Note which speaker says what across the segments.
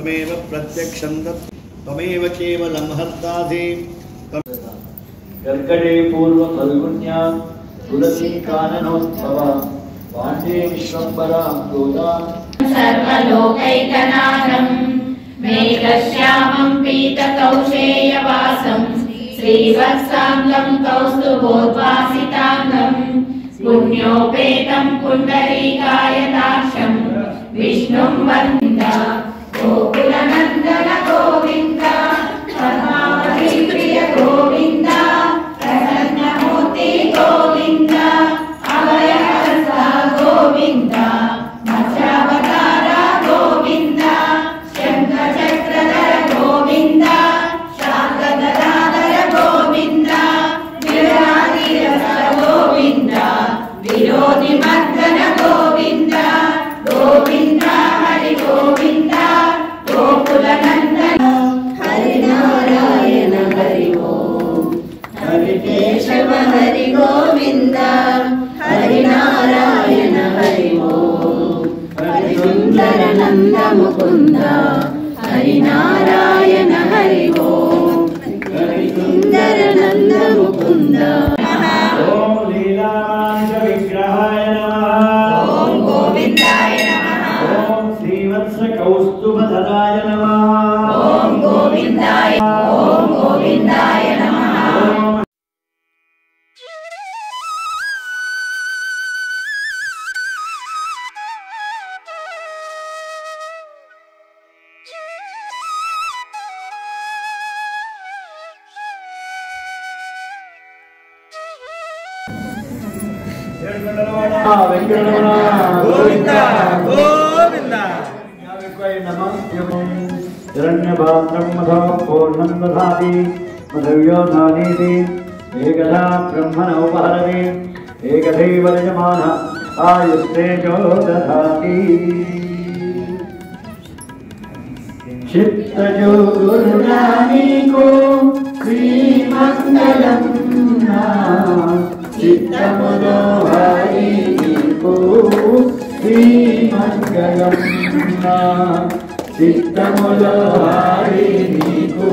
Speaker 1: त्वमेव प्रत्यक्षं त्वमेव केवलं हर्तासि कर्कटे पूर्व फल्गुन्या तुलसी काननोत्सव पाण्डे विश्वम्बरां गोदा
Speaker 2: सर्वलोकैकनाथं मेघश्यामं पीतकौशेयवासं श्रीवत्साङ्गं कौस्तुभोद्वासिताङ्गं पुण्योपेतं पुण्डरीकायताक्षं विष्णुं वन्दे गोकुलनन्दन गोविन्द पद्मावती प्रिय गोविन्द प्रसन्नमूर्ति गोविन्द अभयहस्ता गोविन्द मत्स्यावतार गोविन्द शङ्खचक्रधर गोविन्द शार्ङ्गगदाधर गोविन्द विराजिरस गोविन्द विरोधिमर्दन गोविन्द गोविन्द हरि गोविन्द गोकुलनन्दन हरिनारायण हरि ओम हरिकेशव हरि गोविन्द हरिनारायण हरि ओम हरिसुन्दर नन्द मुकुन्द हरिनारायण हरि ओम हरिसुन्दर नन्द मुकुन्द
Speaker 1: ओम लीलामांश विग्रहाय नमः
Speaker 2: ओम गोविन्दाय नमः
Speaker 1: ओम श्रीवत्स कौस्तुभधराय नमः
Speaker 2: ओम गोविन्दाय नमः
Speaker 1: गोविंद गोविंद हिरण्यपात्रं मधो पूर्णं दधाति मधव्यो धानीति एकदा ब्रह्मण उपहरति एकदैव यजमानः आयुस्तेजो दधाति चित्तजो गुरुरानीको श्रीमङ्गलं चित्तमुदो हरिको श्रीमङ्गलं चित्तमुदो हरिको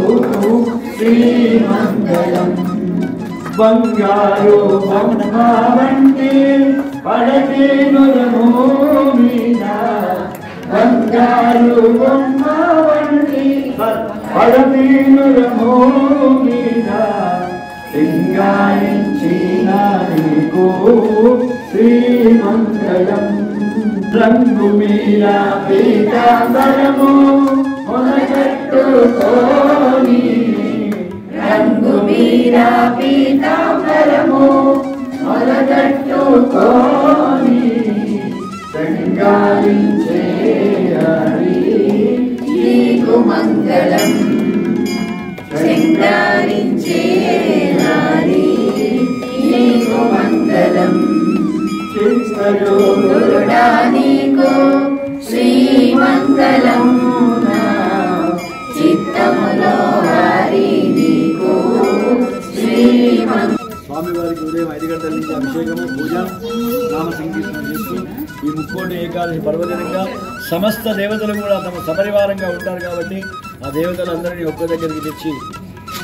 Speaker 1: श्रीमङ्गलं बंगारो बंगावंटे पड़ते नुरमोमीदा बंगारो बंगावंटे पड़ते नुरमोमीदा सिंगारिंचिनानिको श्रीमङ्गलं रंगु मीरा पीतांबरमो मोनकट्टुकोनी रंगु मीरा पीतांबरमो मोनकट्टुकोनी सिंगारिंचे हरि नीकु मंगलं सिंगारिंचे हरि नीकु मंगलं चित्तजो गुरुडानीको श्रीमङ्गलं चित्तमुलो हरि नीको श्रीमङ्गलं స్వామి వారికి ఉదయం 5 గంటల నుంచి అభిషేకము పూజ నామ సంకీర్తన చేస్తూ ఈ ముక్కోటి ఏకాదశి పర్వదినంగా సమస్త దేవతలు కూడా తమ సపరివారంగా ఉంటారు కాబట్టి ఆ దేవతలందరినీ ఒక్క దగ్గరికి తెచ్చి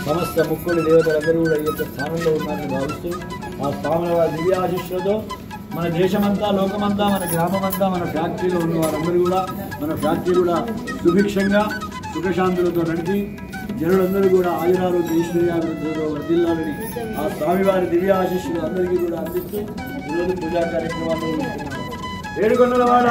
Speaker 1: సమస్త ముక్కోటి దేవతలందరూ కూడా ఈ యొక్క స్థానంలో ఉన్నారని భావిస్తూ ఆ స్వాముల వారి దివ్యాశీస్సులతో మన దేశమంతా లోకమంతా మన గ్రామమంతా మన ఫ్యాక్టరీలో ఉన్న వారందరూ కూడా మన ఫ్యాక్టరీ కూడా సుభిక్షంగా సుఖశాంతులతో నడిచి జనులందరూ కూడా ఆయురారోగ్య ఐశ్వర్యాలతో వర్ధిల్లాలని ఆ స్వామివారి దివ్య ఆశీస్సులు అందరికీ కూడా అందిస్తూ ఈరోజు పూజా కార్యక్రమాల్లో ఏడుకొండలవాడ